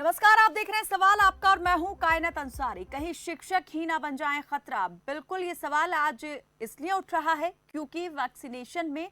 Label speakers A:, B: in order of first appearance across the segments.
A: नमस्कार, आप देख रहे हैं सवाल आपका और मैं हूं कायनात अंसारी। कहीं शिक्षक ही ना बन जाएं खतरा। बिल्कुल ये सवाल आज इसलिए उठ रहा है क्योंकि वैक्सीनेशन में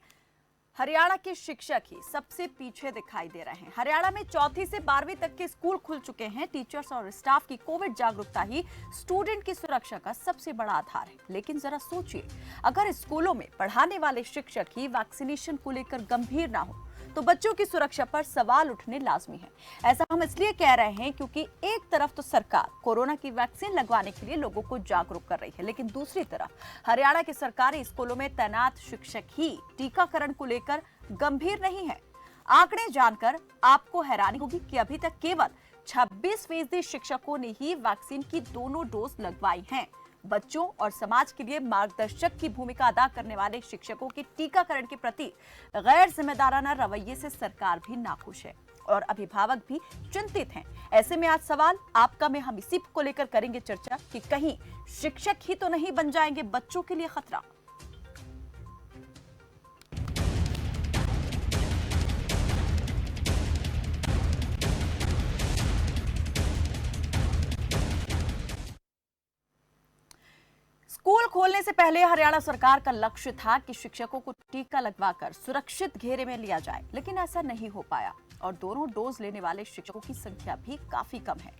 A: हरियाणा के शिक्षक ही सबसे पीछे दिखाई दे रहे हैं। हरियाणा में चौथी से 12वीं तक के स्कूल खुल चुके हैं। टीचर्स और स्टाफ की कोविड जागरूकता ही स्टूडेंट की सुरक्षा का सबसे बड़ा आधार है। लेकिन जरा सोचिए, अगर स्कूलों में पढ़ाने वाले शिक्षक ही वैक्सीनेशन को लेकर गंभीर ना हो तो बच्चों की सुरक्षा पर सवाल उठने लाजमी है। ऐसा हम इसलिए कह रहे हैं क्योंकि एक तरफ तो सरकार कोरोना की वैक्सीन लगवाने के लिए लोगों को जागरूक कर रही है, लेकिन दूसरी तरफ हरियाणा के सरकारी स्कूलों में तैनात शिक्षक ही टीकाकरण को लेकर गंभीर नहीं है। आंकड़े जानकर आपको हैरानी होगी कि अभी तक केवल 26% शिक्षकों ने ही वैक्सीन की दोनों डोज लगवाई हैं। बच्चों और समाज के लिए मार्गदर्शक की भूमिका अदा करने वाले शिक्षकों के टीकाकरण के प्रति गैर जिम्मेदाराना रवैये से सरकार भी नाखुश है और अभिभावक भी चिंतित हैं। ऐसे में आज सवाल आपका में हम इसी को लेकर करेंगे चर्चा कि कहीं शिक्षक ही तो नहीं बन जाएंगे बच्चों के लिए खतरा। स्कूल खोलने से पहले हरियाणा सरकार का लक्ष्य था कि शिक्षकों को टीका लगवाकर सुरक्षित घेरे में लिया जाए, लेकिन ऐसा नहीं हो पाया और दोनों डोज लेने वाले शिक्षकों की संख्या भी काफी कम है।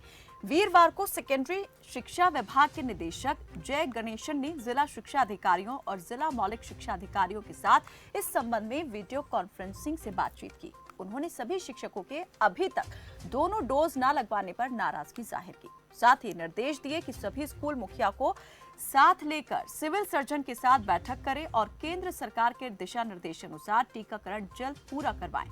A: वीरवार को सेकेंडरी शिक्षा विभाग के निदेशक जय गणेशन ने जिला शिक्षा अधिकारियों और जिला मौलिक शिक्षा अधिकारियों के साथ इस संबंध में वीडियो कॉन्फ्रेंसिंग से बातचीत की। उन्होंने सभी शिक्षकों के अभी तक दोनों डोज न लगवाने पर नाराजगी जाहिर की। साथ ही निर्देश दिए कि सभी स्कूल मुखिया को साथ लेकर सिविल सर्जन के साथ बैठक करें और केंद्र सरकार के दिशा निर्देशानुसार टीकाकरण जल्द पूरा करवाएं।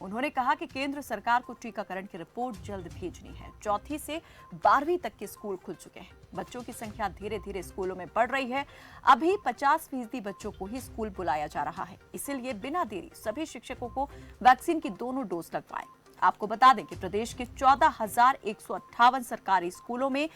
A: उन्होंने कहा कि केंद्र सरकार को टीकाकरण की रिपोर्ट जल्द भेजनी है। चौथी से 12वीं तक के स्कूल खुल चुके हैं। बच्चों की संख्या धीरे धीरे स्कूलों में बढ़ रही है। अभी 50% बच्चों को ही स्कूल बुलाया जा रहा है। इसीलिए बिना देरी सभी शिक्षकों को वैक्सीन की दोनों डोज लगवाएं। आपको बता दें कि प्रदेश के 14,158 सरकारी स्कूलों में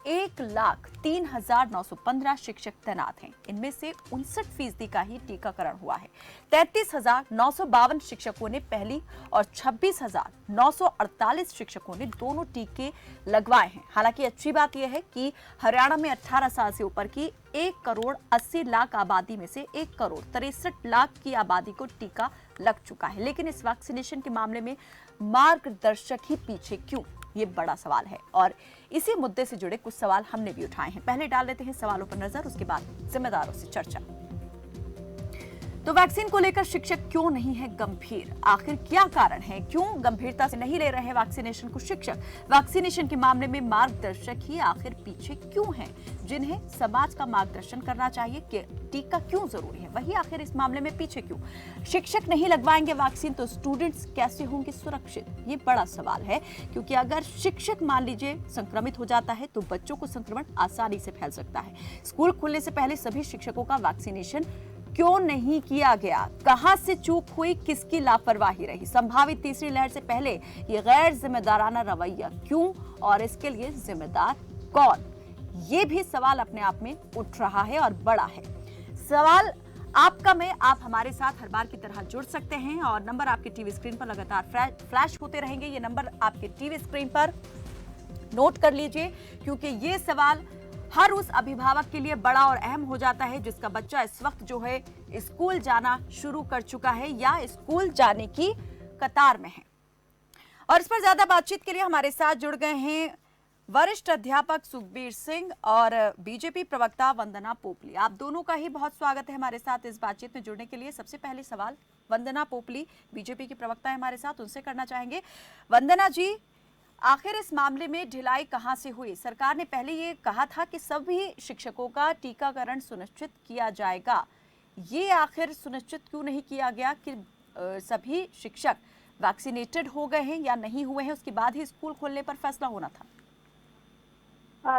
A: 1,03,915 शिक्षक तैनात हैं। इनमें से 59% का ही टीकाकरण हुआ है। 33,952 शिक्षकों ने पहली और 26,948 शिक्षकों ने दोनों टीके लगवाए हैं। हालांकि अच्छी बात यह है कि हरियाणा में 18 साल से ऊपर की 1,80,00,000 आबादी में से 1,63,00,000 की आबादी को टीका लग चुका है। लेकिन इस वैक्सीनेशन के मामले में मार्गदर्शक ही पीछे क्यों, ये बड़ा सवाल है और इसी मुद्दे से जुड़े कुछ सवाल हमने भी उठाए हैं। पहले डाल लेते हैं सवालों पर नजर, उसके बाद जिम्मेदारों से चर्चा। तो वैक्सीन को लेकर शिक्षक क्यों नहीं है गंभीर? आखिर क्या कारण है? क्यों गंभीरता से नहीं ले रहे हैं वैक्सीनेशन को शिक्षक? वैक्सीनेशन के मामले में मार्गदर्शक ही आखिर पीछे क्यों हैं, जिन्हें समाज का मार्गदर्शन करना चाहिए कि टीका क्यों जरूरी है, वही आखिर इस मामले में पीछे क्यों? शिक्षक नहीं लगवाएंगे वैक्सीन तो स्टूडेंट्स कैसे होंगे सुरक्षित? ये बड़ा सवाल है, क्योंकि अगर शिक्षक मान लीजिए संक्रमित हो जाता है तो बच्चों को संक्रमण आसानी से फैल सकता है। स्कूल खुलने से पहले सभी शिक्षकों का वैक्सीनेशन क्यों नहीं किया गया? कहां से चूक हुई? किसकी लापरवाही रही? संभावित तीसरी लहर से पहले ये गैर जिम्मेदाराना रवैया क्यों और इसके लिए जिम्मेदार कौन? ये भी सवाल अपने आप में उठ रहा है और बड़ा है। सवाल आपका में आप हमारे साथ हर बार की तरह जुड़ सकते हैं और नंबर आपके टीवी स्क्रीन पर लगातार फ्लैश होते रहेंगे। ये नंबर आपके टीवी स्क्रीन पर नोट कर लीजिए, क्योंकि ये सवाल हर उस अभिभावक के लिए बड़ा और अहम हो जाता है जिसका बच्चा इस वक्त जो है स्कूल जाना शुरू कर चुका है या स्कूल जाने की कतार में है। और इस पर ज्यादा बातचीत के लिए हमारे साथ जुड़ गए हैं वरिष्ठ अध्यापक सुखबीर सिंह और बीजेपी प्रवक्ता वंदना पोपली। आप दोनों का ही बहुत स्वागत है हमारे साथ इस बातचीत में जुड़ने के लिए। सबसे पहले सवाल वंदना पोपली, बीजेपी की प्रवक्ता है हमारे साथ, उनसे करना चाहेंगे। वंदना जी, आखिर इस मामले में ढिलाई कहां से हुई? सरकार ने पहले ये कहा था कि सभी शिक्षकों का टीकाकरण सुनिश्चित किया जाएगा, ये आखिर सुनिश्चित क्यों नहीं किया गया कि सभी शिक्षक वैक्सीनेटेड हो गए हैं या नहीं हुए हैं? उसके बाद ही स्कूल खोलने पर फैसला होना था।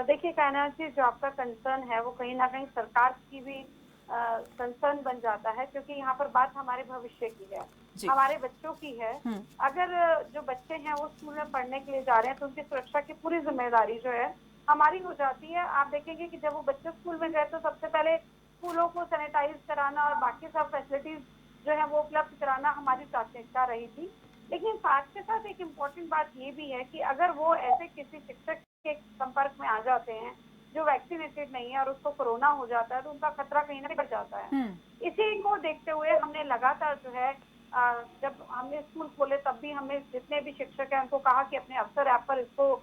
B: देखिए कायनात जी, जो आपका कंसर्न है वो कहीं ना कहीं सरकार की भी कंसर्न बन जाता है, क्योंकि यहाँ पर बात हमारे भविष्य की है, हमारे बच्चों की है। अगर जो बच्चे हैं वो स्कूल में पढ़ने के लिए जा रहे हैं तो उनकी सुरक्षा की पूरी जिम्मेदारी जो है हमारी हो जाती है। आप देखेंगे कि जब वो बच्चे स्कूल में गए तो सबसे पहले स्कूलों को सैनिटाइज कराना और बाकी सब फैसिलिटीज जो है वो उपलब्ध कराना हमारी प्राथमिकता रही थी। लेकिन साथ के साथ एक इम्पोर्टेंट बात ये भी है कि अगर वो ऐसे किसी शिक्षक के संपर्क में आ जाते हैं जो वैक्सीनेटेड नहीं है और उसको कोरोना हो जाता है, तो उनका खतरा कहीं ना कहीं बढ़ जाता है। इसी को देखते हुए हमने लगातार जो है जब हमने स्कूल खोले तब भी हमने जितने भी शिक्षक हैं उनको कहा कि अपने अफसर ऐप पर इसको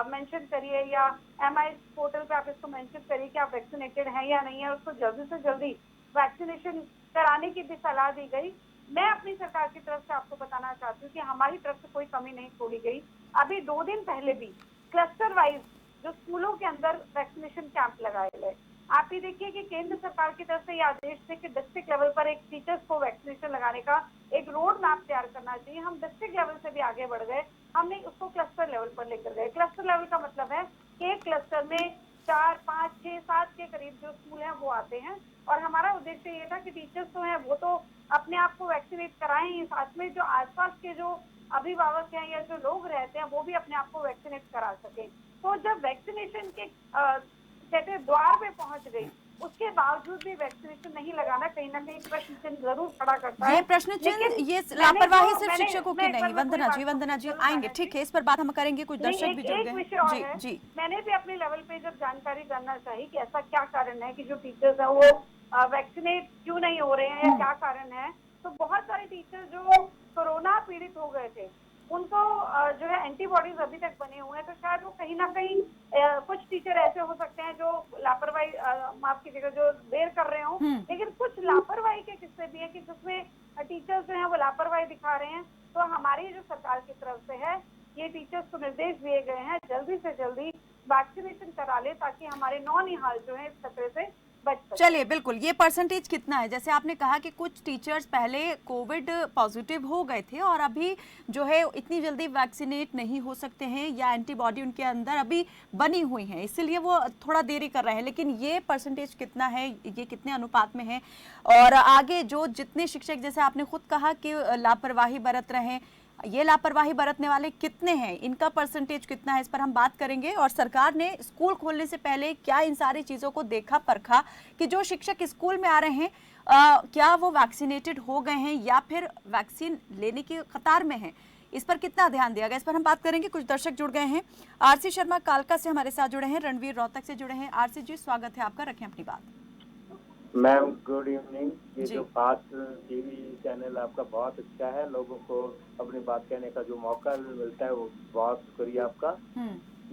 B: मेंशन करिए या MI पोर्टल पे आप इसको मेंशन करिए कि आप वैक्सीनेटेड हैं या नहीं है, उसको जल्दी से जल्दी वैक्सीनेशन कराने की भी सलाह दी गई। मैं अपनी सरकार की तरफ से आपको बताना चाहती हूँ कि हमारी तरफ से कोई कमी नहीं छोड़ी गई। अभी 2 दिन पहले भी क्लस्टर वाइज जो स्कूलों के अंदर वैक्सीनेशन कैंप लगाए गए। आप ये देखिए कि केंद्र सरकार की तरफ से ये आदेश थे कि डिस्ट्रिक्ट लेवल पर एक टीचर्स को वैक्सीनेशन लगाने का एक रोड मैप तैयार करना चाहिए। हम डिस्ट्रिक्ट लेवल से भी आगे बढ़ गए, हमने उसको क्लस्टर लेवल पर लेकर गए। क्लस्टर लेवल का मतलब है कि एक क्लस्टर में 4, 5, 6, 7 के करीब जो स्कूल हैं वो आते हैं और हमारा उद्देश्य ये था कि टीचर्स तो हैं वो तो अपने आप को वैक्सीनेट कराएं ही, साथ में जो आसपास के जो अभिभावक हैं या जो लोग रहते हैं वो भी अपने आप को वैक्सीनेट करा सके। तो जब वैक्सीनेशन के कहते हैं द्वार पे पहुंच गई, उसके बावजूद भी वैक्सीनेशन नहीं लगाना कहीं ना कहीं प्रश्न चिन्ह जरूर खड़ा करता है।
A: ये प्रश्न चिन्ह, ये लापरवाही सिर्फ शिक्षकों की नहीं। वंदना जी आएंगे, ठीक है, इस पर बात हम करेंगे, कुछ दर्शक भी जुड़ गए। जी जी,
B: मैंने भी अपने लेवल पे जब जानकारी जानना चाहिए कि ऐसा क्या कारण है कि जो टीचर्स हैं वो वैक्सीनेट क्यों नहीं हो रहे हैं या क्या कारण है, तो बहुत सारे टीचर जो कोरोना पीड़ित हो गए थे उनको जो है एंटीबॉडीज अभी तक बने हुए हैं, तो शायद वो कहीं ना कहीं कुछ टीचर ऐसे हो सकते हैं जो लापरवाही माफ कीजिएगा जो देर कर रहे हों, लेकिन कुछ लापरवाही के किस्से भी है कि जिसमें टीचर्स जो हैं वो लापरवाही दिखा रहे हैं। तो हमारी जो सरकार की तरफ से है ये टीचर्स को निर्देश दिए गए हैं जल्दी से जल्दी वैक्सीनेशन करा ले ताकि हमारे नौनिहाल जो है इस खतरे से बच सके।
A: चलिए बिल्कुल, ये परसेंटेज कितना है? जैसे आपने कहा कि कुछ टीचर्स पहले कोविड पॉजिटिव हो गए थे और अभी जो है इतनी जल्दी वैक्सीनेट नहीं हो सकते हैं या एंटीबॉडी उनके अंदर अभी बनी हुई है, इसीलिए वो थोड़ा देरी कर रहे हैं, लेकिन ये परसेंटेज कितना है, ये कितने अनुपात में है? और आगे जो जितने शिक्षक, जैसे आपने खुद कहा कि लापरवाही बरत रहे हैं, ये लापरवाही बरतने वाले कितने हैं, इनका परसेंटेज कितना है, इस पर हम बात करेंगे। और सरकार ने स्कूल खोलने से पहले क्या इन सारी चीज़ों को देखा परखा कि जो शिक्षक स्कूल में आ रहे हैं क्या वो वैक्सीनेटेड हो गए हैं या फिर वैक्सीन लेने की कतार में हैं, इस पर कितना ध्यान दिया गया, इस पर हम बात करेंगे। कुछ दर्शक जुड़ गए हैं। आरसी शर्मा कालका से हमारे साथ जुड़े हैं, रणवीर रोहतक से जुड़े हैं। आरसी जी स्वागत है आपका, रखें अपनी बात।
C: Ma'am good evening. ये जो फास्ट टीवी चैनल आपका बहुत अच्छा है, लोगों को अपनी बात कहने का जो मौका मिलता है वो बहुत शुक्रिया आपका।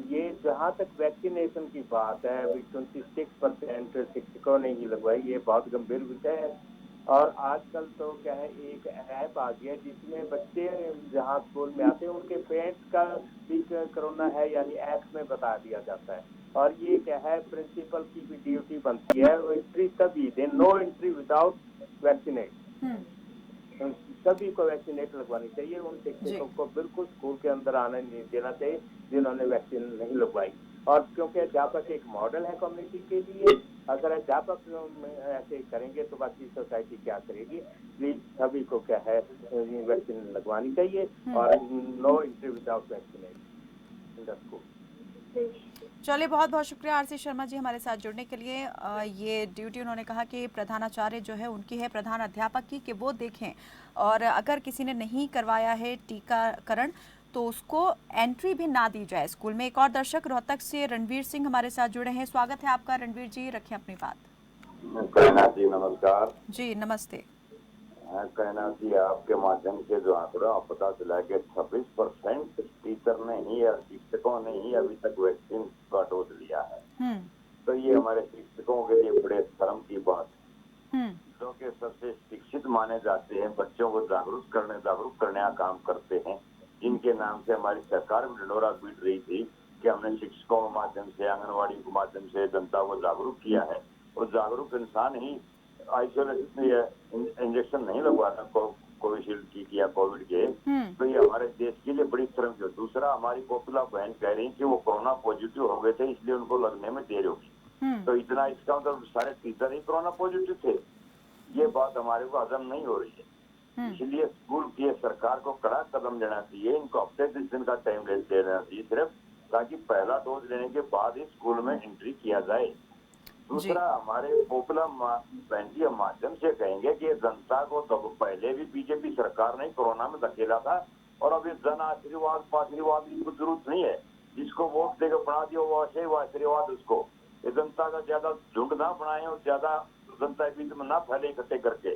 C: ये जहाँ तक वैक्सीनेशन की बात है, अभी 26% शिक्षकों ने ही लगवाई, ये बहुत गंभीर विषय है। और आजकल तो क्या है, एक ऐप आ गया जिसमें बच्चे जहाँ स्कूल में आते हैं उनके पेरेंट्स का भी कोरोना है, यानी ऐप में बता दिया जाता है। और ये क्या है, प्रिंसिपल की भी ड्यूटी बनती है, वो एंट्री तभी दे, नो एंट्री विदाउट वैक्सीनेट। सभी को वैक्सीनेट लगवानी चाहिए। उन शिक्षकों को बिल्कुल स्कूल के अंदर आने नहीं देना चाहिए जिन्होंने वैक्सीन नहीं लगवाई। और क्योंकि अध्यापक एक मॉडल है कम्युनिटी के लिए, अगर अध्यापक ऐसे करेंगे तो बाकी सोसाइटी क्या करेगी। प्लीज सभी को क्या है वैक्सीन लगवानी चाहिए और no entry without vaccinate in the school.
A: चलिए बहुत बहुत शुक्रिया आरसी शर्मा जी हमारे साथ जुड़ने के लिए। ये ड्यूटी उन्होंने कहा कि प्रधानाचार्य जो है उनकी है, प्रधान अध्यापक की, कि वो देखें और अगर किसी ने नहीं करवाया है टीकाकरण तो उसको एंट्री भी ना दी जाए स्कूल में। एक और दर्शक रोहतक से रणवीर सिंह हमारे साथ जुड़े हैं, स्वागत है आपका रणवीर जी, रखें अपनी बात।
D: कहना जी नमस्कार।
A: जी नमस्ते।
D: कहना जी आपके माध्यम से जो आंकड़ा पता चला कि 26% टीचर ने ही या शिक्षकों ने ही अभी तक वैक्सीन का डोज लिया है, तो ये हमारे शिक्षकों के लिए बड़े शर्म की बात है, जो कि सबसे शिक्षित माने जाते हैं, बच्चों को जागरूक करने का काम करते हैं, जिनके नाम से हमारी सरकार भी ढिंढोरा पीट रही थी कि हमने शिक्षकों के माध्यम से, आंगनबाड़ी के माध्यम से जनता को जागरूक किया है। और जागरूक इंसान ही आइसोलेशन इंजेक्शन नहीं लगवाता कोविशील्ड की या कोविड के, तो ये हमारे देश के लिए बड़ी शर्म की। दूसरा, हमारी पॉपुलर बहन कह रही कि वो कोरोना पॉजिटिव हो गए थे इसलिए उनको लगने में देर होगी, तो इतना इसका मतलब सारे टीचर ही कोरोना पॉजिटिव थे, ये बात हमारे को हजम नहीं हो रही है। इसलिए स्कूल की सरकार को कड़ा कदम लेना चाहिए, इनको हफ्ते 10 दिन का टाइम देना चाहिए सिर्फ, ताकि पहला डोज लेने के बाद ही स्कूल में एंट्री किया जाए। दूसरा, हमारे पॉपुलर बहन जी माध्यम से कहेंगे कि जनता को तो पहले भी बीजेपी सरकार ने कोरोना में धकेला था, और अभी जन आशीर्वाद पाशीर्वाद की कुछ जरूरत नहीं है। जिसको वोट देकर बना दिया वो ऐसे वो आशीर्वाद उसको। ये जनता का ज्यादा झुंड ना बनाए और ज्यादा जनता के बीच में ना फैले इकट्ठे करके।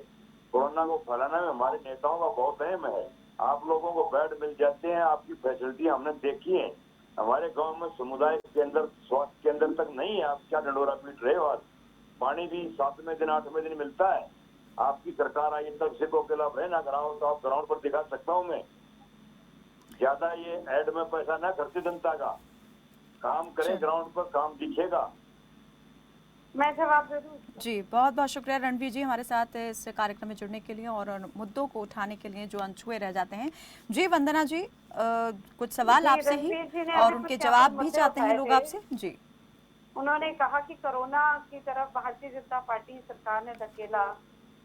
D: कोरोना को फैलाने में हमारे नेताओं का बहुत अहम है। आप लोगों को बेड मिल जाते हैं, आपकी फैसिलिटी हमने देखी है। हमारे गांव में समुदाय के अंदर स्वास्थ्य केंद्र तक नहीं है। आप क्या डंडोरा पीट रहे हो? आज पानी भी 7वें दिन 8वें दिन मिलता है। आपकी सरकार आई तब से को खिलाफ है ना कराओ तो आप ग्राउंड पर दिखा सकता हूँ मैं। ज्यादा ये एड में पैसा ना खर्चे, जनता का काम करे, ग्राउंड पर काम दिखेगा।
B: मैं जवाब दे दूं?
A: जी, बहुत बहुत शुक्रिया रणवीर जी हमारे साथ इस कार्यक्रम में जुड़ने के लिए और मुद्दों को उठाने के लिए जो अनछुए रह जाते हैं। जी वंदना जी, कुछ सवाल आपसे ही और उनके जवाब भी चाहते हैं लोग आपसे। जी,
B: उन्होंने कहा कि कोरोना की तरफ भारतीय जनता पार्टी सरकार ने धकेला,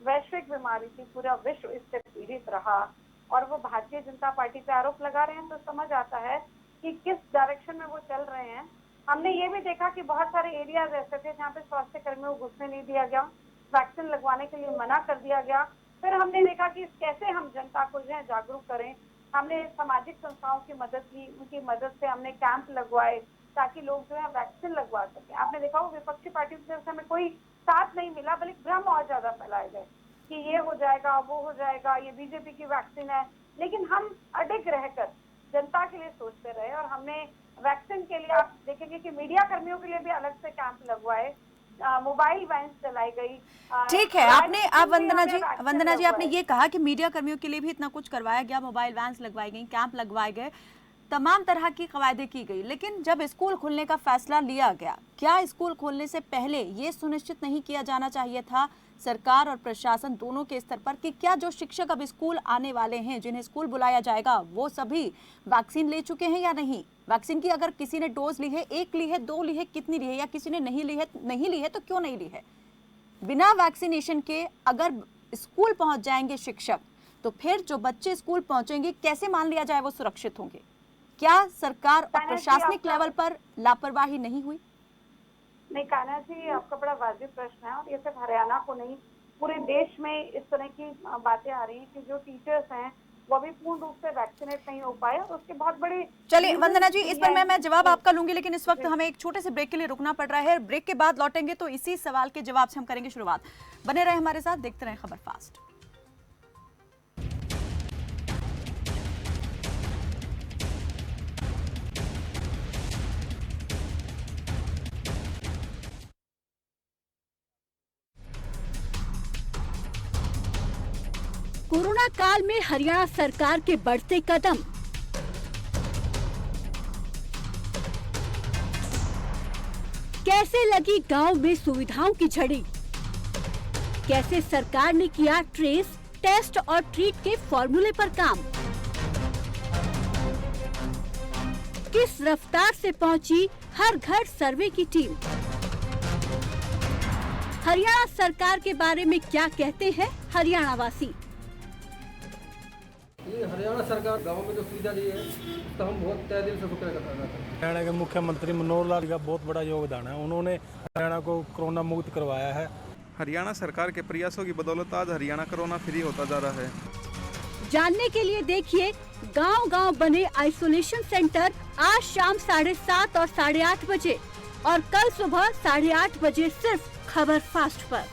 B: वैश्विक बीमारी थी, पूरा विश्व इससे पीड़ित रहा और वो भारतीय जनता पार्टी पे आरोप लगा रहे हैं। तो समझ आता है कि किस डायरेक्शन में वो चल रहे हैं। हमने ये भी देखा कि बहुत सारे एरियाज ऐसे थे जहाँ पे स्वास्थ्य कर्मियों को घुसने नहीं दिया गया, वैक्सीन लगवाने के लिए मना कर दिया गया। फिर हमने देखा कि कैसे हम जनता को जो है जागरूक करें। हमने सामाजिक संस्थाओं की मदद की, उनकी मदद से हमने कैंप लगवाए ताकि लोग जो है वैक्सीन लगवा सके। आपने देखा वो विपक्षी पार्टियों की तरफ से हमें कोई साथ नहीं मिला, बल्कि भ्रम और ज्यादा फैलाए गए कि ये हो जाएगा, वो हो जाएगा, ये बीजेपी की वैक्सीन है। लेकिन हम अडिग रहकर जनता के लिए सोचते रहे और हमने वैक्सीन के लिए, आप देखेंगे कि मीडिया कर्मियों के लिए भी अलग से कैंप लगवाए, मोबाइल वैन चलाई गई।
A: ठीक है, आपने आप वंदना जी आपने ये कहा कि मीडिया कर्मियों के लिए भी इतना कुछ करवाया गया, मोबाइल वैन लगवाई गई, कैंप लगवाए गए, तमाम तरह की कवायदे की गई। लेकिन जब स्कूल खुलने का फैसला लिया गया, क्या स्कूल खोलने से पहले ये सुनिश्चित नहीं किया जाना चाहिए था सरकार और प्रशासन दोनों के स्तर पर कि क्या जो शिक्षक अब स्कूल आने वाले हैं, जिन्हें स्कूल बुलाया जाएगा, वो सभी वैक्सीन ले चुके हैं या नहीं? वैक्सीन की अगर किसी ने डोज ली है, 1 ली है, 2 ली है, कितनी ली है, या किसी ने नहीं ली है तो क्यों नहीं ली है? बिना वैक्सीनेशन के अगर स्कूल पहुंच जाएंगे शिक्षक, तो फिर जो बच्चे स्कूल पहुंचेंगे कैसे मान लिया जाए वो सुरक्षित होंगे? क्या सरकार और प्रशासनिक लेवल पर लापरवाही नहीं हुई?
B: नहीं कान्हा जी, आपका बड़ा वाजिब प्रश्न है और ये सिर्फ हरियाणा को नहीं, पूरे देश में इस तरह की बातें आ रही हैं कि जो टीचर्स हैं वो भी पूर्ण रूप से वैक्सीनेट नहीं हो पाए और उसके बहुत बड़े।
A: चलिए वंदना जी, इस पर मैं जवाब आपका लूंगी, लेकिन इस वक्त हमें एक छोटे से ब्रेक के लिए रुकना पड़ रहा है। ब्रेक के बाद लौटेंगे तो इसी सवाल के जवाब से हम करेंगे शुरुआत। बने रहे हमारे साथ, देखते रहे खबर फास्ट।
E: कोरोना काल में हरियाणा सरकार के बढ़ते कदम। कैसे लगी गांव में सुविधाओं की झड़ी? कैसे सरकार ने किया ट्रेस, टेस्ट और ट्रीट के फॉर्मूले पर काम? किस रफ्तार से पहुंची हर घर सर्वे की टीम? हरियाणा सरकार के बारे में क्या कहते हैं हरियाणा वासी?
F: ये हरियाणा सरकार गाँव में जो सुविधा दी है तो हम बहुत तहे दिल से शुक्र करना चाहते हैं।
G: हरियाणा के मुख्यमंत्री मनोहर लाल का बहुत बड़ा योगदान है। उन्होंने हरियाणा को कोरोना मुक्त करवाया है।
H: हरियाणा सरकार के प्रयासों की बदौलत आज हरियाणा कोरोना फ्री होता जा रहा है।
E: जानने के लिए देखिए गांव-गांव बने आइसोलेशन सेंटर आज शाम 7:30 और 8:30 बजे और कल सुबह 8:30 बजे सिर्फ खबर फास्ट पर।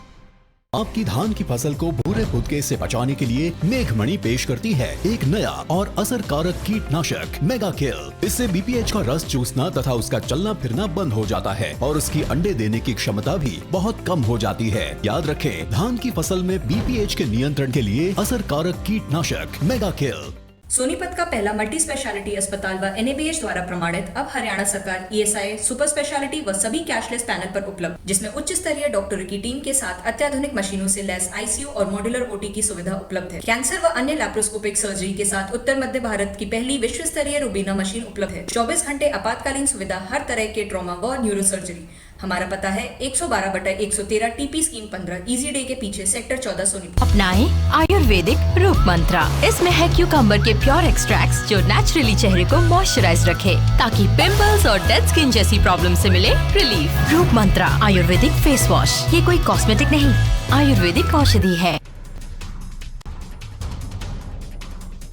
I: आपकी धान की फसल को भूरे फुदके से बचाने के लिए मेघमणि पेश करती है एक नया और असरकारक कीटनाशक मेगा किल। इससे बीपीएच का रस चूसना तथा उसका चलना फिरना बंद हो जाता है और उसकी अंडे देने की क्षमता भी बहुत कम हो जाती है। याद रखें, धान की फसल में बीपीएच के नियंत्रण के लिए असरकारक कीटनाशक मेगा किल।
J: सोनीपत का पहला मल्टी स्पेशलिटी अस्पताल व एनएबीएच द्वारा प्रमाणित अब हरियाणा सरकार ईएसआई सुपर स्पेशलिटी व सभी कैशलेस पैनल पर उपलब्ध, जिसमें उच्च स्तरीय डॉक्टरों की टीम के साथ अत्याधुनिक मशीनों से लैस आईसीयू और मॉड्यूलर ओटी की सुविधा उपलब्ध है। कैंसर व अन्य लैप्रोस्कोपिक सर्जरी के साथ उत्तर मध्य भारत की पहली विश्व स्तरीय रूबीना मशीन उपलब्ध है। 24 घंटे आपातकालीन सुविधा, हर तरह के ट्रॉमा व न्यूरो सर्जरी। हमारा पता है 112/113 टीपी स्कीम 15 इजी डे के पीछे सेक्टर 14 सोनीपत।
K: अपनाएं आयुर्वेदिक रूप मंत्रा। इसमें है क्यूकम्बर के प्योर एक्सट्रैक्ट्स जो नेचुरली चेहरे को मॉइस्चराइज रखे ताकि पिंपल्स और डेड स्किन जैसी प्रॉब्लम से मिले रिलीफ। रूप मंत्रा आयुर्वेदिक फेस वॉश, ये कोई कॉस्मेटिक नहीं, आयुर्वेदिक औषधि है।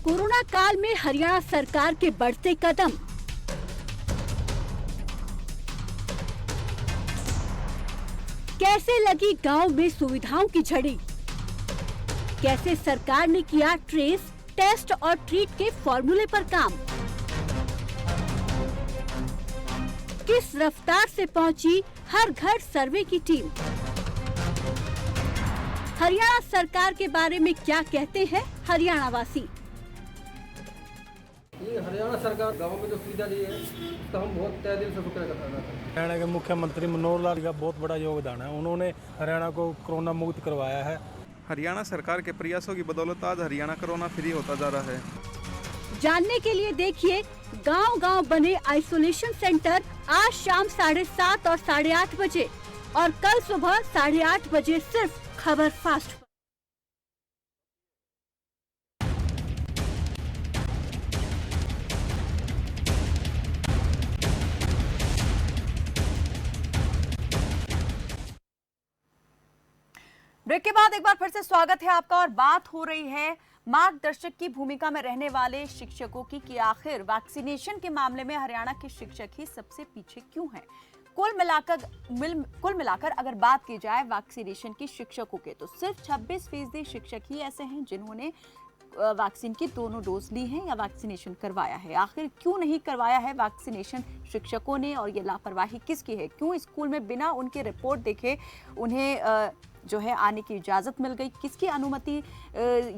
E: कोरोना काल में हरियाणा सरकार के बढ़ते कदम। कैसे लगी गांव में सुविधाओं की झड़ी? कैसे सरकार ने किया ट्रेस, टेस्ट और ट्रीट के फॉर्मूले पर काम? किस रफ्तार से पहुंची हर घर सर्वे की टीम? हरियाणा सरकार के बारे में क्या कहते हैं हरियाणा वासी?
F: ये हरियाणा सरकार गाँव में जो सुविधा दी है तो हम बहुत तय दिल से शुक्र करना चाहते हैं।
G: हरियाणा के मुख्यमंत्री मनोहर लाल का बहुत बड़ा योगदान है। उन्होंने हरियाणा को कोरोना मुक्त करवाया है।
H: हरियाणा सरकार के प्रयासों की बदौलत आज हरियाणा कोरोना फ्री होता जा रहा है।
E: जानने के लिए देखिए गांव-गांव बने आइसोलेशन सेंटर आज शाम 7:30 और 8:30 बजे और कल सुबह 8:30 बजे सिर्फ खबर फास्ट।
A: ब्रेक के बाद एक बार फिर से स्वागत है आपका और बात हो रही है मार्गदर्शक की भूमिका में रहने वाले शिक्षकों की कि आखिर वैक्सीनेशन के मामले में हरियाणा के शिक्षक ही सबसे पीछे क्यों हैं। कुल मिलाकर अगर बात की जाए वैक्सीनेशन की शिक्षकों के तो सिर्फ 26% शिक्षक ही ऐसे हैं जिन्होंने वैक्सीन की दोनों डोज ली हैं या वैक्सीनेशन करवाया है। आखिर क्यों नहीं करवाया है वैक्सीनेशन शिक्षकों ने और ये लापरवाही किसकी है? क्यों स्कूल में बिना उनके रिपोर्ट देखे उन्हें जो है आने की इजाजत मिल गई? किसकी अनुमति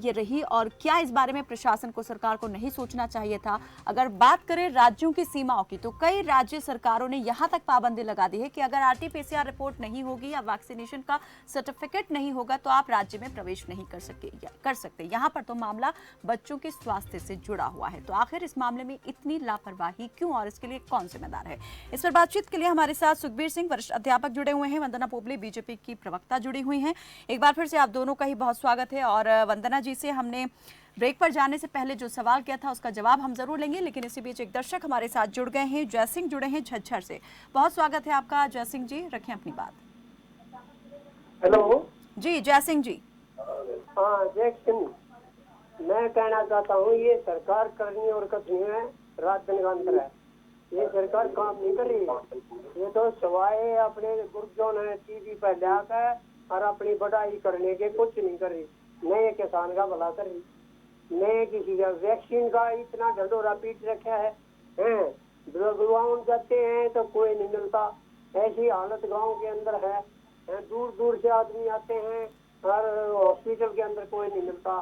A: ये रही और क्या इस बारे में प्रशासन को, सरकार को नहीं सोचना चाहिए था? अगर बात करें राज्यों की सीमाओं की तो कई राज्य सरकारों ने यहाँ तक पाबंदी लगा दी है कि अगर RT-PCR रिपोर्ट नहीं होगी या वैक्सीनेशन का सर्टिफिकेट नहीं होगा तो आप राज्य में प्रवेश नहीं कर सकते। यहाँ पर तो मामला बच्चों के स्वास्थ्य से जुड़ा हुआ है। तो आखिर इस मामले में इतनी लापरवाही क्यों और इसके लिए कौन जिम्मेदार है? इस पर बातचीत के लिए हमारे साथ सुखबीर सिंह वरिष्ठ अध्यापक जुड़े हुए हैं, वंदना पोबले बीजेपी की प्रवक्ता जुड़ी हुई हैं। एक बार फिर से आप दोनों का ही बहुत स्वागत है। और वंदना जी से हमने ब्रेक पर जाने से पहले जो सवाल किया था उसका जवाब हम जरूर लेंगे, लेकिन इसी बीच एक दर्शक हमारे साथ जुड़ गए हैं, जय सिंह जुड़े हैं झज्जर से। बहुत स्वागत है आपका जय सिंह जी, रखें अपनी बात।
L: हेलो
A: जी जय सिंह जी।
L: हाँ जय सिंह, मैं कहना चाहता हूँ ये सरकार करनी और कथनी है रात दिन का अंतर है। ये सरकार काम नहीं कर रही। ये तो सवाए अपने गुर्जों ने टीवी पर लाकर और अपनी बढ़ाई करने के कुछ नहीं कर रही। नए किसान का भला कर रही, नए किसी का वैक्सीन का इतना ढंढोरा पीट रखा है। ग्राउंड जाते हैं तो कोई नहीं मिलता, ऐसी हालत गांव के अंदर है। दूर दूर से आदमी आते हैं और हॉस्पिटल के अंदर कोई नहीं मिलता।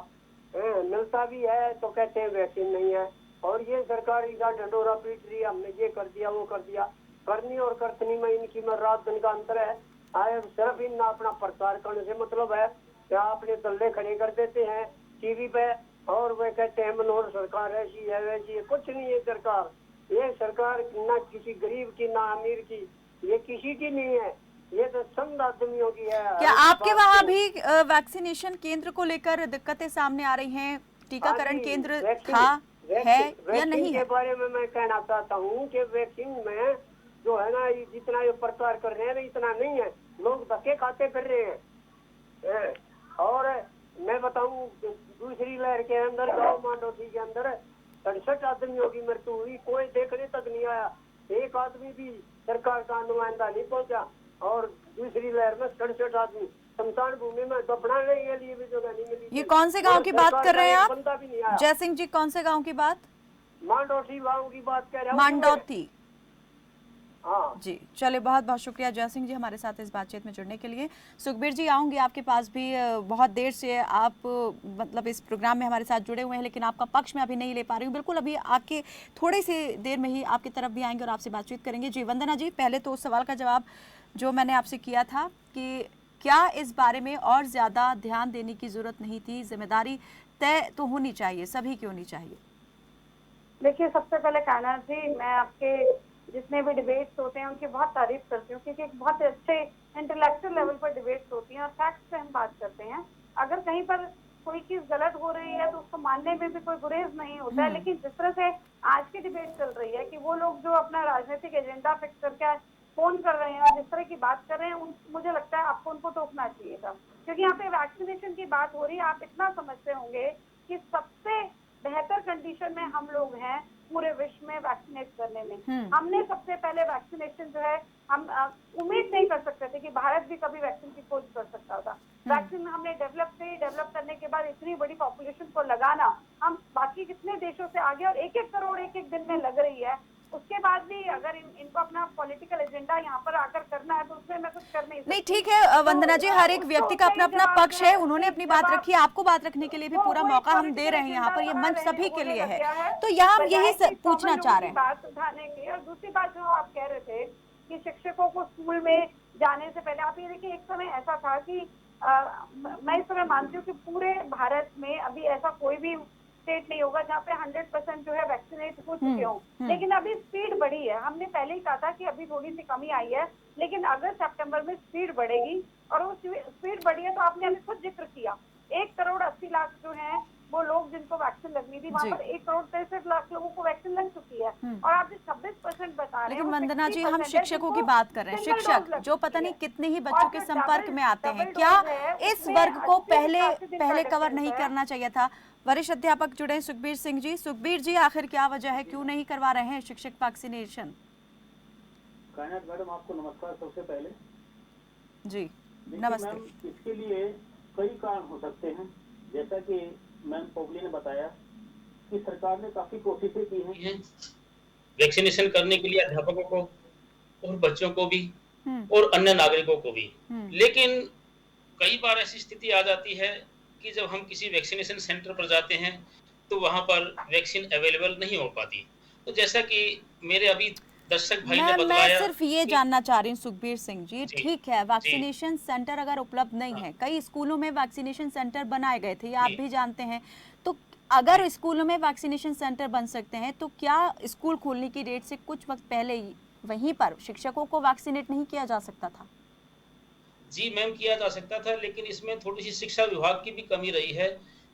L: मिलता भी है तो कहते हैं वैक्सीन नहीं है। और ये सरकार इनका ढंढोरा पीट रही है, हमने ये कर दिया वो कर दिया। करनी और करतनी में इनकी में रात दिन का अंतर है। आए सिर्फ इन अपना प्रचार करने से मतलब है कि आपने दल्ले खड़े कर देते हैं टीवी पे और वे कहते हैं मनोहर सरकार ऐसी है वैसी है। कुछ नहीं है सरकार, ये सरकार ना किसी गरीब की ना अमीर की, ये किसी की नहीं है, ये तो चंद आदमियों की है।
A: क्या आपके वहाँ भी वैक्सीनेशन केंद्र को लेकर दिक्कतें सामने आ रही हैं? टीकाकरण केंद्र था है या नहीं है?
L: के बारे में मैं कहना चाहता हूँ कि वैक्सीन में जो है ना जितना ये प्रचार कर रहे हैं इतना नहीं है, लोग धक्के खाते फिर रहे हैं। और मैं बताऊं दूसरी लहर के अंदर गाँव मांडोती के अंदर 67 आदमियों की मृत्यु हुई, कोई देखने तक नहीं आया, एक आदमी भी सरकार का नुमाइंदा नहीं पहुंचा। और दूसरी लहर में 67 आदमी शमशान भूमि में दफनाने के लिए भी जगह नहीं मिली।
A: ये कौन से गांव की बात कर रहे हैं आप जय सिंह जी? कौन से गांव की बात?
L: मांडोती गाँव की बात कर रहे हैं।
A: मांडोती,
L: हाँ
A: जी। चलिए बहुत बहुत शुक्रिया जय सिंह जी हमारे साथ इस बातचीत में जुड़ने के लिए। सुखबीर जी आऊंगी आपके पास भी। बहुत देर से आप मतलब इस प्रोग्राम में हमारे साथ जुड़े हुए हैं लेकिन आपका पक्ष में अभी नहीं ले पा रही हूँ। बिल्कुल अभी आके थोड़ी सी देर में ही आपकी तरफ भी आएंगे और आपसे बातचीत करेंगे। जी वंदना जी, पहले तो उस सवाल का जवाब जो मैंने आपसे किया था कि क्या इस बारे में और ज़्यादा ध्यान देने की ज़रूरत नहीं थी? जिम्मेदारी तय तो होनी चाहिए, सभी की होनी चाहिए।
B: देखिए सबसे पहले कहना जी, मैं आपके जितने भी डिबेट्स होते हैं उनकी बहुत तारीफ करती हूँ क्योंकि एक बहुत अच्छे इंटेलेक्चुअल लेवल पर डिबेट्स होती हैं और फैक्ट्स पे हम बात करते हैं। अगर कहीं पर कोई चीज गलत हो रही है तो उसको मानने में भी कोई गुरेज नहीं होता है। लेकिन जिस तरह से आज की डिबेट चल रही है कि वो लोग जो अपना राजनीतिक एजेंडा फिक्स करके फोन कर रहे हैं और जिस तरह की बात कर रहे हैं मुझे लगता है आपको उनको टोकना चाहिए था। क्योंकि यहाँ पे वैक्सीनेशन की बात हो रही है, आप इतना समझते होंगे कि सबसे बेहतर कंडीशन में हम लोग हैं पूरे विश्व में वैक्सीनेट करने में। हमने सबसे पहले वैक्सीनेशन जो है हम उम्मीद नहीं कर सकते थे कि भारत भी कभी वैक्सीन की खोज कर सकता था। वैक्सीन हमने डेवलप करने के बाद इतनी बड़ी पॉपुलेशन को लगाना, हम बाकी कितने देशों से आगे, और 1-1 करोड़ एक दिन में लग रही है। उसके बाद भी अगर इनको अपना पॉलिटिकल एजेंडा यहाँ पर आकर करना है तो उसमें मैं कुछ कर नहीं
A: ठीक है वंदना जी, हर एक व्यक्ति का अपना अपना पक्ष है, उन्होंने अपनी बात रखी है, आपको बात रखने के लिए भी पूरा मौका हम दे रहे हैं। यहाँ पर ये मंच सभी के लिए है, तो यहाँ हम यही पूछना चाह रहे हैं
B: बात उठाने की। और दूसरी बात जो आप कह रहे थे कि शिक्षकों को स्कूल में जाने से पहले, आप ये देखिए एक समय ऐसा था कि मैं इस समय मानती हूँ कि पूरे भारत में अभी ऐसा कोई भी स्टेट नहीं होगा जहाँ पे 100% जो है वैक्सीनेट हो चुके हों। लेकिन अभी स्पीड बढ़ी है। हमने पहले ही कहा था कि अभी थोड़ी सी कमी आई है, लेकिन अगस्त सितंबर में स्पीड बढ़ेगी। और वो स्पीड बढ़ी है तो आपने अभी खुद जिक्र किया 1 करोड़ 80 लाख जो हैं वो लोग जिनको वैक्सीन लगनी थी, वहाँ पर 1 करोड़ 63 लाख लोगों को वैक्सीन लग चुकी है। और आप जो 26% बता रहे हैं,
A: लेकिन वंदना जी हम शिक्षकों की बात कर रहे हैं, शिक्षक जो पता नहीं कितने ही बच्चों के संपर्क में आते हैं, क्या इस वर्ग को पहले कवर नहीं करना चाहिए था? वरिष्ठ अध्यापक जुड़े सुखबीर सिंह जी। सुखबीर जी, आखिर क्या वजह है, क्यों नहीं करवा रहे हैं शिक्षक वैक्सीनेशन?
M: कायनात मैडम, आपको नमस्कार सबसे पहले।
A: जी नमस्ते।
M: इसके लिए कई कारण हो सकते हैं, जैसा कि मैम पोगली ने बताया कि सरकार ने काफी कोशिशें की हैं
N: वैक्सीनेशन करने के लिए, अध्यापकों को और बच्चों को भी और अन्य नागरिकों को भी। लेकिन कई बार ऐसी स्थिति आ जाती है कि जब हम किसी वैक्सीनेशन सेंटर पर जाते हैं तो वहां पर वैक्सीन अवेलेबल नहीं हो पाती। तो जैसा कि मेरे अभी दर्शक भाई ने बताया,
A: मैं सिर्फ ये जानना चाह रही हूँ सुखबीर सिंह जी, ठीक है वैक्सीनेशन सेंटर अगर उपलब्ध नहीं है, कई स्कूलों में वैक्सीनेशन सेंटर बनाए गए थे, ये आप भी जानते हैं, तो अगर स्कूलों में वैक्सीनेशन सेंटर बन सकते हैं तो क्या स्कूल खोलने की डेट से कुछ वक्त पहले ही वहीं पर शिक्षकों को वैक्सीनेट नहीं किया जा सकता था?
N: जी मैम, किया जा सकता था, लेकिन इसमें थोड़ी सी शिक्षा विभाग की भी कमी रही है।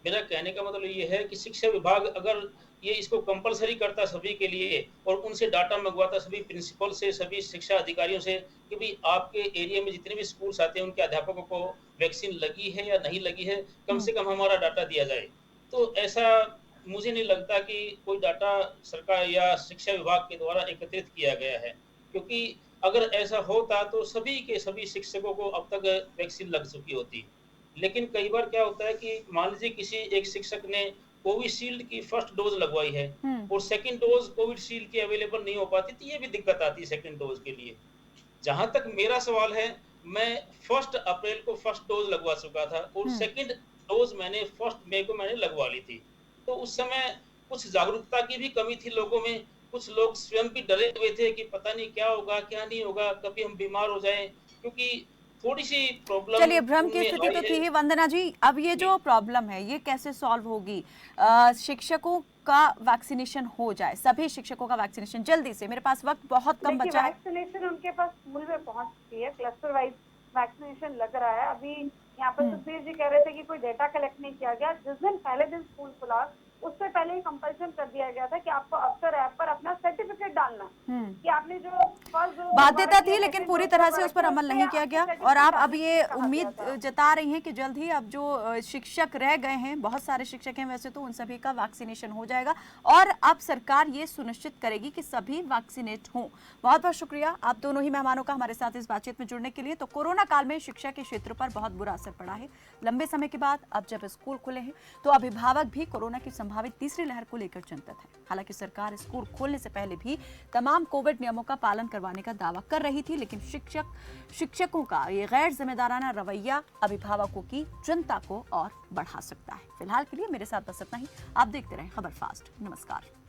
N: मेरा कहने का मतलब ये है कि शिक्षा विभाग अगर ये इसको कंपलसरी करता सभी के लिए और उनसे डाटा मंगवाता सभी प्रिंसिपल से, सभी शिक्षा अधिकारियों से कि भाई आपके एरिया में जितने भी स्कूल्स आते हैं उनके अध्यापकों को वैक्सीन लगी है या नहीं लगी है, कम से कम हमारा डाटा दिया जाए, तो ऐसा मुझे नहीं लगता कि कोई डाटा सरकार या शिक्षा विभाग के द्वारा एकत्रित किया गया है। क्योंकि अगर ऐसा होता तो सभी के सभी शिक्षकों को अब तक वैक्सीन लग चुकी होती। लेकिन कई बार क्या होता है कि मान लीजिए किसी एक शिक्षक ने कोविशील्ड की फर्स्ट डोज लगवाई है और सेकंड डोज कोविशील्ड की अवेलेबल नहीं हो पाती, तो ये भी दिक्कत आती है सेकंड डोज के लिए। जहां तक मेरा सवाल है, मैं 1 अप्रैल को फर्स्ट डोज लगवा चुका था और सेकंड डोज मैंने 1 मई को मैंने लगवा ली थी। तो उस समय कुछ जागरूकता की भी कमी थी लोगों में, कुछ लोग स्वयं भी डरे हुए थे कि पता नहीं क्या होगा क्या नहीं होगा, कभी हम बीमार हो जाएं, क्योंकि थोड़ी सी प्रॉब्लम।
A: चलिए, भ्रम की स्थिति तो थी ही वंदना जी, अब ये जो प्रॉब्लम है ये कैसे सॉल्व होगी? शिक्षकों का वैक्सीनेशन हो जाए, सभी शिक्षकों का वैक्सीनेशन जल्दी से, मेरे पास वक्त बहुत कम बचा है।
B: वैक्सीनेशन उनके पास स्कूल में पहुंच चुकी है, क्लस्टर वाइज वैक्सीनेशन लग रहा है। अभी यहाँ पर सुखबीर जी कह रहे थे कि कोई डेटा कलेक्ट नहीं किया गया। जिस दिन पहले दिन स्कूल खुला उससे पहले ही कंपल्सन कर दिया गया था कि आपको अफसर ऐप पर अपना सर्टिफिकेट डालना कि आपने जो
A: बाध्यता थी, लेकिन पूरी तरह से उस पर अमल नहीं किया गया। और आप अब ये उम्मीद जता रही हैं कि जल्द ही अब जो शिक्षक रह गए हैं, बहुत सारे शिक्षक हैं वैसे तो, उन सभी का वैक्सीनेशन हो जाएगा और अब सरकार ये सुनिश्चित करेगी कि सभी वैक्सीनेट हों। बहुत बहुत शुक्रिया आप दोनों ही मेहमानों का हमारे साथ इस बातचीत में जुड़ने के लिए। तो कोरोना काल में शिक्षा के क्षेत्र पर बहुत बुरा असर पड़ा है। लंबे समय के बाद अब जब स्कूल खुले हैं तो अभिभावक भी कोरोना की संभावित तीसरी लहर को लेकर चिंतित है। हालांकि सरकार स्कूल खोलने से पहले भी तमाम कोविड नियमों का पालन करवाने का दावा कर रही थी, लेकिन शिक्षकों का ये गैर जिम्मेदाराना रवैया अभिभावकों की चिंता को और बढ़ा सकता है। फिलहाल के लिए मेरे साथ बस इतना ही। आप देखते रहें खबर फास्ट। नमस्कार।